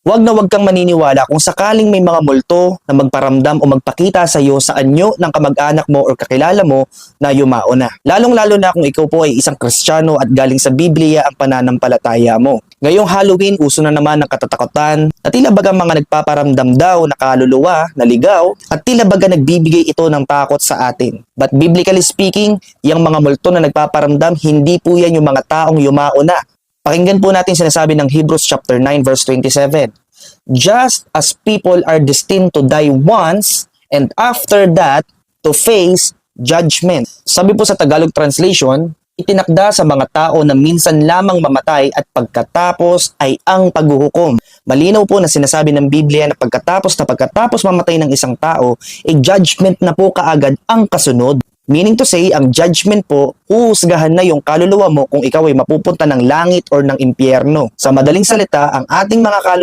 Huwag na huwag kang maniniwala kung sakaling may mga multo na magparamdam o magpakita sa iyo sa anyo ng kamag-anak mo o kakilala mo na yumao na. Lalong-lalo na kung ikaw po ay isang Kristiyano at galing sa Biblia ang pananampalataya mo. Ngayong Halloween, uso na naman ang katatakutan at tila baga mga nagpaparamdam daw na kaluluwa, naligaw at tila baga nagbibigay ito ng takot sa atin. But biblically speaking, yung mga multo na nagpaparamdam, hindi po yan yung mga taong yumao na. Pakinggan po natin sinasabi ng Hebrews chapter 9 verse 27. Just as people are destined to die once and after that to face judgment. Sabi po sa Tagalog translation, itinakda sa mga tao na minsan lamang mamatay at pagkatapos ay ang paghuhukom. Malinaw po na sinasabi ng Biblia na pagkatapos mamatay ng isang tao, judgment na po kaagad ang kasunod. Meaning to say, ang judgment po, huhusgahan na yung kaluluwa mo kung ikaw ay mapupunta ng langit or ng impyerno. Sa madaling salita, ang ating mga kaluluwa